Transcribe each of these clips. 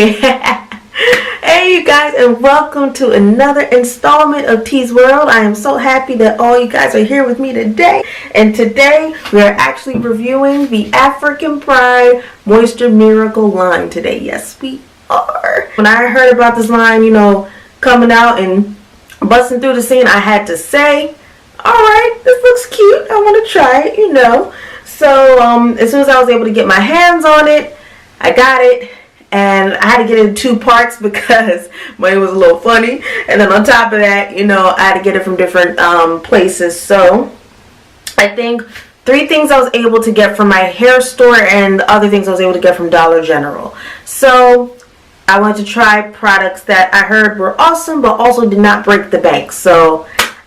Hey you guys, and welcome to another installment of T's World. I am so happy that all you guys are here with me today. And today we are actually reviewing the African Pride Moisture Miracle line today. Yes, we are. When I heard about this line, coming out and busting through the scene, I had to say, alright, this looks cute. I want to try it, So as soon as I was able to get my hands on it, I got it. And I had to get it in two parts because money was a little funny. And then on top of that, I had to get it from different places. So I think 3 things I was able to get from my hair store and the other things I was able to get from Dollar General. So I wanted to try products that I heard were awesome but also did not break the bank. So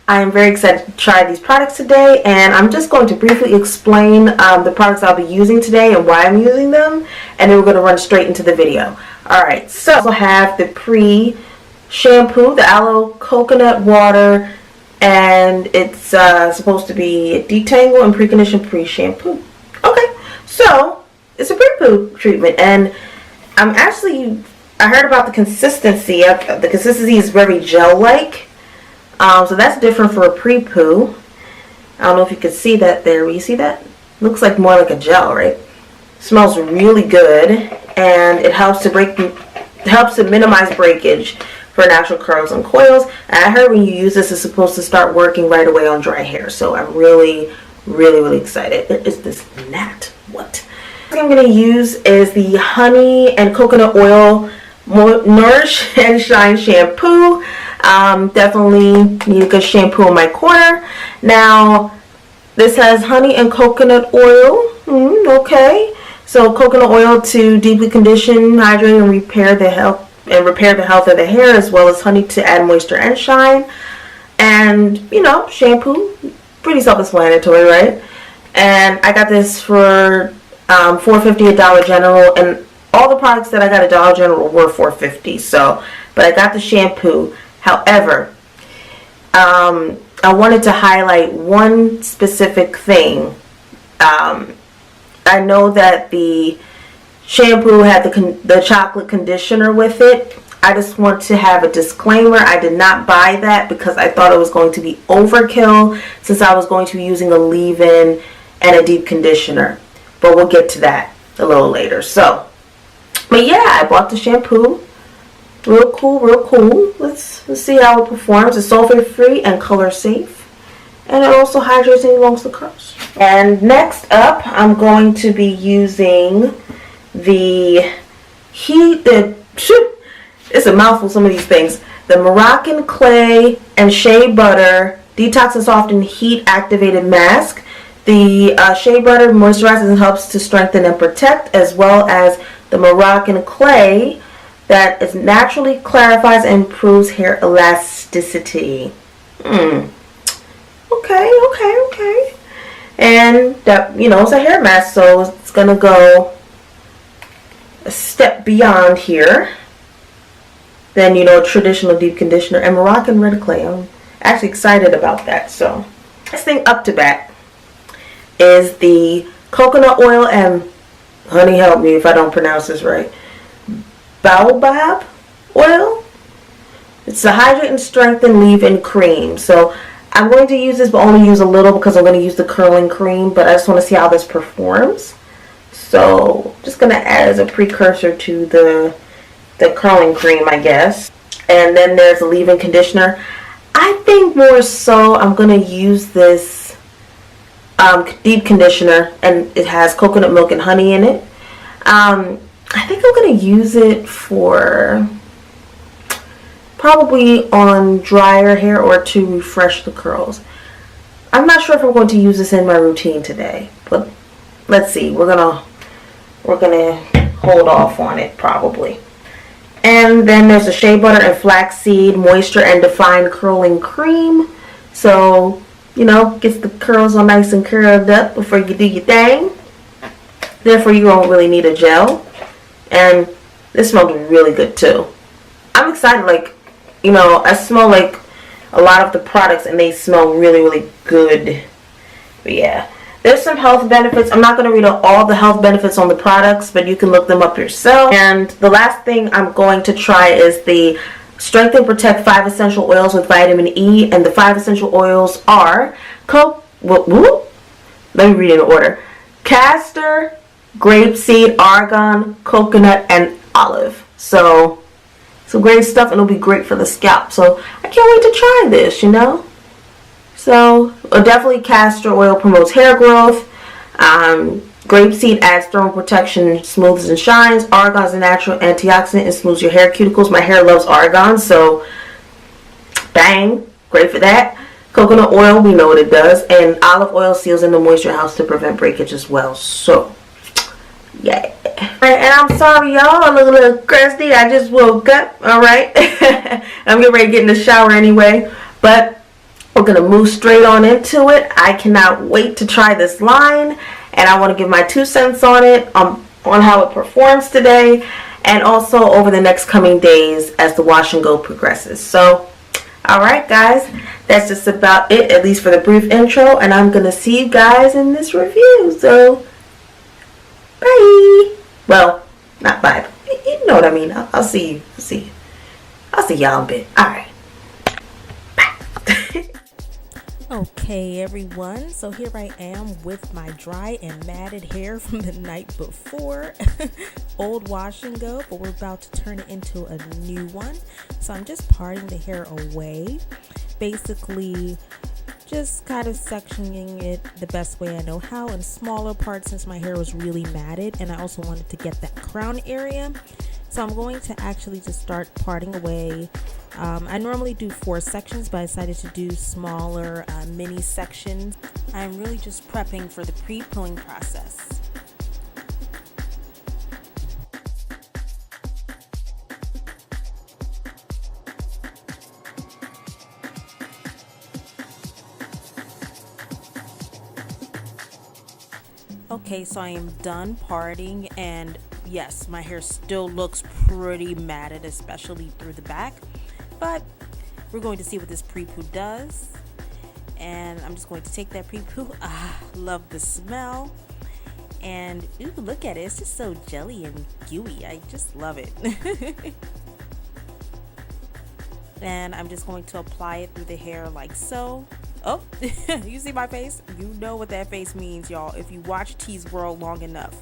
I am very excited to try these products today, and I'm just going to briefly explain the products I'll be using today and why I'm using them, and then we're going to run straight into the video. Alright, so I also have the pre-shampoo, the aloe coconut water, and it's supposed to be a detangle and precondition pre-shampoo. Okay, so it's a pre-poo treatment, and I heard about the consistency. The consistency is very gel-like. So that's different for a pre-poo. I don't know if you can see that there. Will you see that? Looks like more like a gel, right? Smells really good, and it helps to minimize breakage for natural curls and coils. And I heard when you use this, it's supposed to start working right away on dry hair. So I'm really, really, really excited. There is this gnat. What? What I'm going to use is the honey and coconut oil Nourish and Shine shampoo. Definitely need a good shampoo in my corner. Now, this has honey and coconut oil. Okay, so coconut oil to deeply condition, hydrate, and repair the health of the hair, as well as honey to add moisture and shine. And shampoo, pretty self-explanatory, right? And I got this for $4.50 at Dollar General, and all the products that I got at Dollar General were $4.50. But I got the shampoo. However, I wanted to highlight one specific thing. I know that the shampoo had the chocolate conditioner with it. I just want to have a disclaimer. I did not buy that because I thought it was going to be overkill, since I was going to be using a leave-in and a deep conditioner. But we'll get to that a little later. But yeah, I bought the shampoo. Real cool. Let's see how it performs. It's sulfate free and color safe, and it also hydrates and elongates the curls. And next up, I'm going to be using it's a mouthful, some of these things. The Moroccan Clay and Shea Butter Detox and Soften Heat Activated Mask. The Shea Butter moisturizes and helps to strengthen and protect, as well as the Moroccan Clay that is naturally clarifies and improves hair elasticity. Okay. And that, it's a hair mask, so it's gonna go a step beyond here than, traditional deep conditioner and Moroccan red clay. I'm actually excited about that. So next thing up to bat is the coconut oil and honey, help me if I don't pronounce this right, baobab oil. It's a hydrate and strengthen leave-in cream. So I'm going to use this, but only use a little because I'm going to use the curling cream. But I just want to see how this performs. So just going to add as a precursor to the curling cream, I guess. And then there's a leave-in conditioner. I think more so I'm going to use this deep conditioner, and it has coconut milk and honey in it. I think I'm going to use it for probably on drier hair or to refresh the curls. I'm not sure if I'm going to use this in my routine today, but let's see. We're gonna hold off on it probably. And then there's a shea butter and flaxseed moisture and defined curling cream. So gets the curls all nice and curled up before you do your thing. Therefore, you won't really need a gel. And this smells really good too. I'm excited. I smell like a lot of the products and they smell really, really good. But yeah, There's some health benefits. I'm not going to read all the health benefits on the products, but you can look them up yourself. And the last thing I'm going to try is the Strengthen and Protect 5 Essential Oils with Vitamin E. And the 5 essential oils are, let me read in order. Castor, grapeseed, argan, coconut, and olive. So, some great stuff, and it'll be great for the scalp. So, I can't wait to try this, you know. So, definitely castor oil promotes hair growth. Grapeseed adds thermal protection, smooths and shines. Argan is a natural antioxidant and smooths your hair cuticles. My hair loves argan, so bang, great for that. Coconut oil, we know what it does. And olive oil seals in the moisture house to prevent breakage as well. So, yeah. And I'm sorry, y'all. I look a little crusty. I just woke up, alright? I'm getting ready to get in the shower anyway. But we're going to move straight on into it. I cannot wait to try this line. And I want to give my 2 cents on it, on how it performs today. And also over the next coming days as the wash and go progresses. So, alright guys. That's just about it, at least for the brief intro. And I'm going to see you guys in this review. So, bye. Well, not bye. You know what I mean. I'll see you. I'll see y'all in a bit. Alright. Bye. Okay everyone, so here I am with my dry and matted hair from the night before. Old wash and go, but we're about to turn it into a new one. So I'm just parting the hair away. Basically, just kind of sectioning it the best way I know how in smaller parts since my hair was really matted, and I also wanted to get that crown area. So I'm going to actually just start parting away. I normally do 4 sections, but I decided to do smaller mini sections. I'm really just prepping for the pre-pulling process. Okay, so I am done parting, and yes, my hair still looks pretty matted, especially through the back. But we're going to see what this pre-poo does. And I'm just going to take that pre-poo. Love the smell. And ooh, look at it. It's just so jelly and gooey. I just love it. And I'm just going to apply it through the hair like so. Oh, you see my face? You know what that face means, y'all, if you watch Tease World long enough.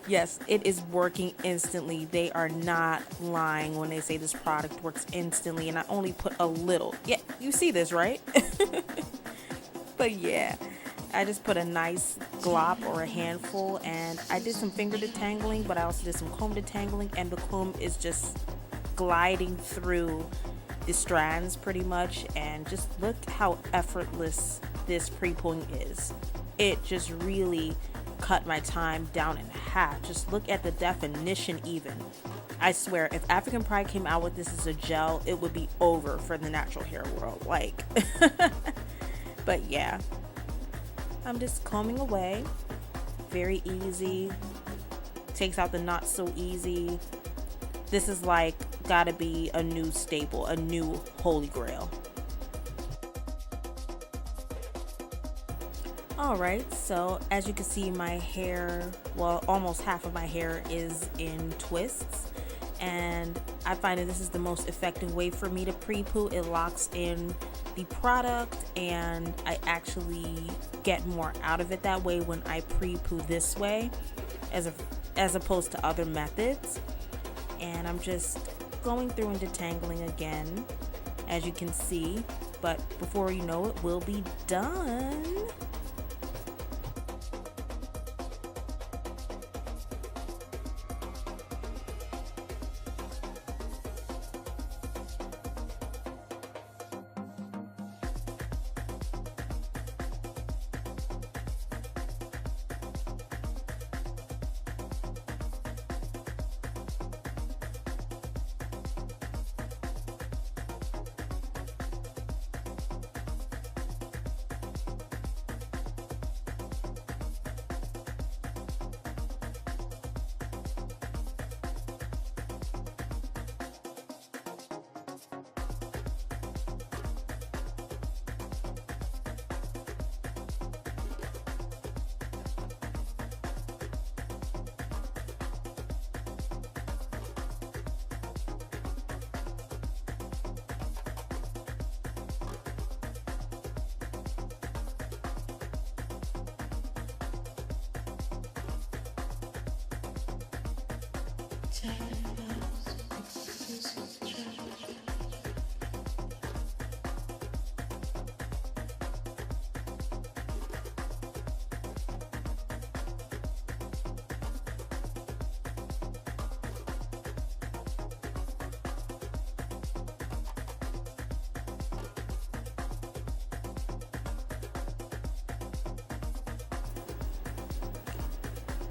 Yes, it is working instantly. They are not lying when they say this product works instantly, and I only put a little. Yeah, you see this, right? But yeah, I just put a nice glop or a handful, and I did some finger detangling, but I also did some comb detangling, and the comb is just gliding through the strands pretty much. And just look how effortless this pre-pulling is. It just really cut my time down in half. Just look at the definition even. I swear, if African Pride came out with this as a gel, it would be over for the natural hair world. Like, but yeah, I'm just combing away. Very easy. Takes out the not so easy. This is like gotta be a new staple, a new holy grail. Alright, so as you can see, my hair, well, almost half of my hair is in twists, and I find that this is the most effective way for me to pre-poo. It locks in the product, and I actually get more out of it that way when I pre-poo this way as opposed to other methods. And I'm just going through and detangling again, as you can see, but before you know it, we'll be done.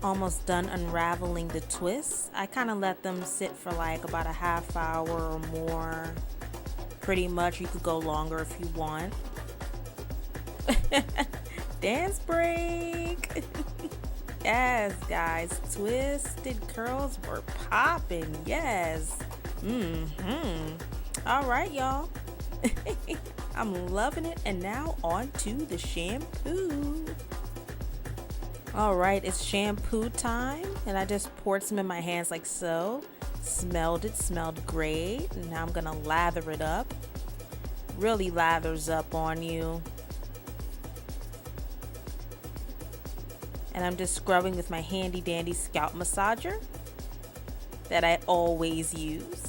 Almost done unraveling the twists. I kind of let them sit for like about a half hour or more. Pretty much, you could go longer if you want. Dance break. Yes, guys, twisted curls were popping. Yes. All right, y'all. I'm loving it. And now on to the shampoo. All right, it's shampoo time, and I just poured some in my hands like so. Smelled it, smelled great. And now I'm gonna lather it up. Really lathers up on you. And I'm just scrubbing with my handy dandy scalp massager that I always use.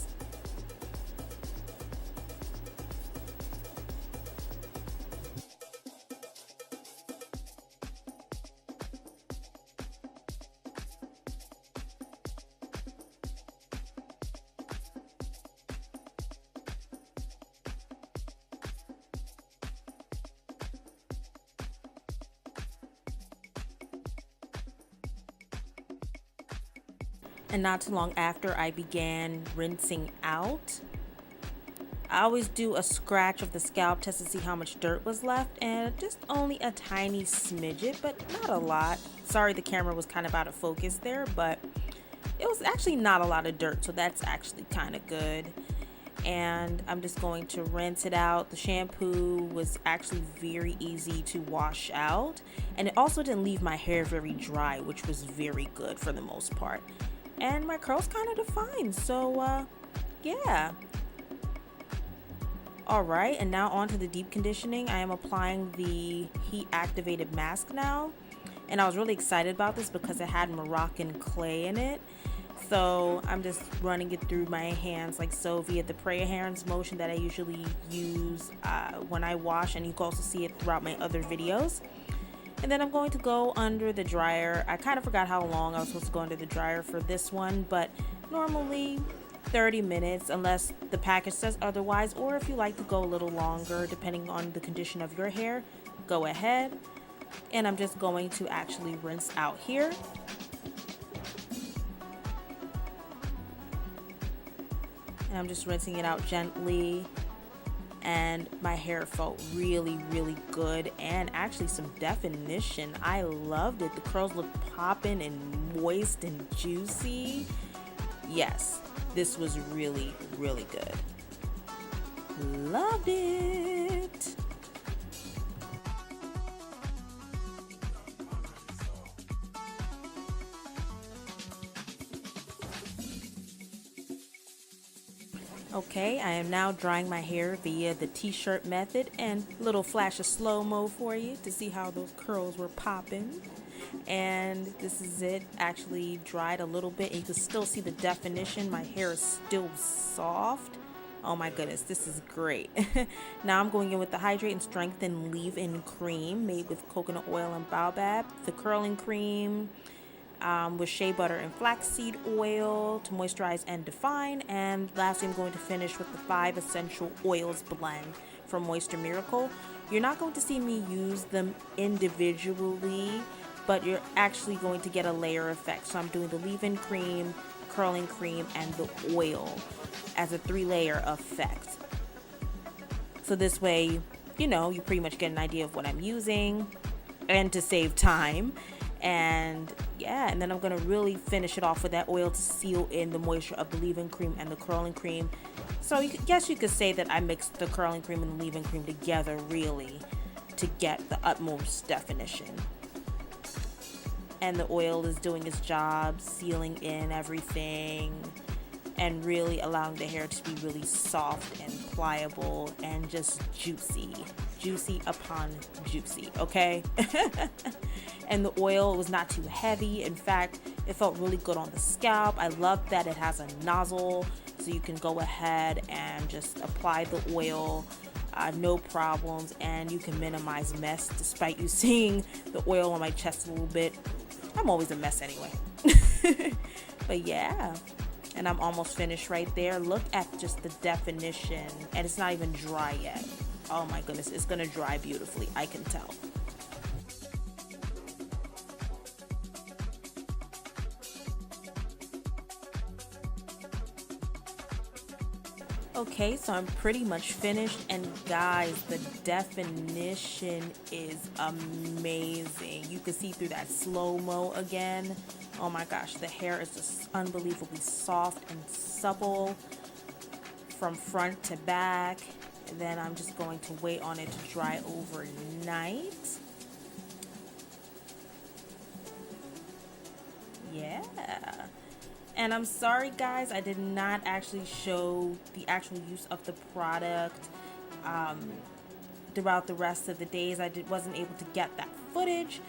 And not too long after, I began rinsing out. I always do a scratch of the scalp test to see how much dirt was left, and just only a tiny smidget, but not a lot. Sorry, the camera was kind of out of focus there, but it was actually not a lot of dirt, so that's actually kind of good. And I'm just going to rinse it out. The shampoo was actually very easy to wash out, and it also didn't leave my hair very dry, which was very good for the most part. And my curls kind of defined, so yeah. All right, and now on to the deep conditioning. I am applying the heat activated mask now, and I was really excited about this because it had Moroccan clay in it. So I'm just running it through my hands like so via the prayer hands motion that I usually use when I wash, and you can also see it throughout my other videos. And then I'm going to go under the dryer. I kind of forgot how long I was supposed to go under the dryer for this one, but normally 30 minutes unless the package says otherwise, or if you like to go a little longer depending on the condition of your hair, go ahead. And I'm just going to actually rinse out here. And I'm just rinsing it out gently. And my hair felt really, really good, and actually some definition. I loved it. The curls looked popping and moist and juicy. Yes, this was really, really good. Loved it. Okay, I am now drying my hair via the t-shirt method, and a little flash of slow-mo for you to see how those curls were popping. And this is it, actually dried a little bit, and you can still see the definition. My hair is still soft. Oh my goodness, this is great. Now I'm going in with the Hydrate and Strengthen Leave-In Cream made with coconut oil and baobab, the curling cream, with shea butter and flaxseed oil to moisturize and define. And lastly, I'm going to finish with the 5 essential oils blend from Moisture Miracle. You're not going to see me use them individually, but you're actually going to get a layer effect. So I'm doing the leave-in cream, curling cream, and the oil as a 3-layer effect. So this way, you know, you pretty much get an idea of what I'm using, and to save time. And yeah, and then I'm gonna really finish it off with that oil to seal in the moisture of the leave-in cream and the curling cream. So you could say that I mixed the curling cream and the leave-in cream together really to get the utmost definition. And the oil is doing its job, sealing in everything and really allowing the hair to be really soft and pliable and just juicy. juicy upon juicy, okay? And the oil was not too heavy. In fact, it felt really good on the scalp. I love that it has a nozzle, so you can go ahead and just apply the oil, no problems, and you can minimize mess despite you seeing the oil on my chest a little bit. I'm always a mess anyway. But yeah, and I'm almost finished right there. Look at just the definition, and it's not even dry yet. Oh my goodness, it's gonna dry beautifully, I can tell. Okay, so I'm pretty much finished, and guys, the definition is amazing. You can see through that slow-mo again. Oh my gosh, the hair is just unbelievably soft and supple from front to back. And then I'm just going to wait on it to dry overnight. Yeah. And I'm sorry guys, I did not actually show the actual use of the product throughout the rest of the days. Wasn't able to get that footage,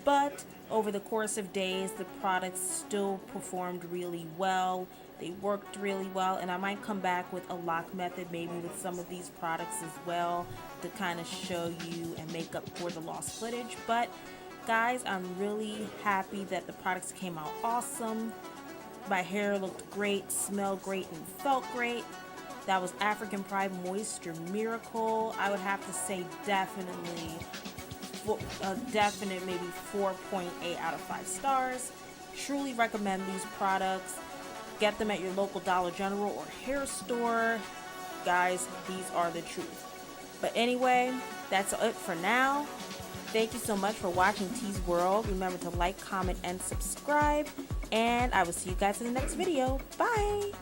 but over the course of days, the products still performed really well. They worked really well, and I might come back with a lock method, maybe with some of these products as well, to kind of show you and make up for the lost footage. But guys, I'm really happy that the products came out awesome. My hair looked great, smelled great, and felt great. That was African Pride Moisture Miracle. I would have to say definitely a definite maybe 4.8 out of 5 stars. Truly recommend these products. Get them at your local Dollar General or hair store. Guys, these are the truth. But anyway, that's it for now. Thank you so much for watching Tease World. Remember to like, comment, and subscribe. And I will see you guys in the next video. Bye!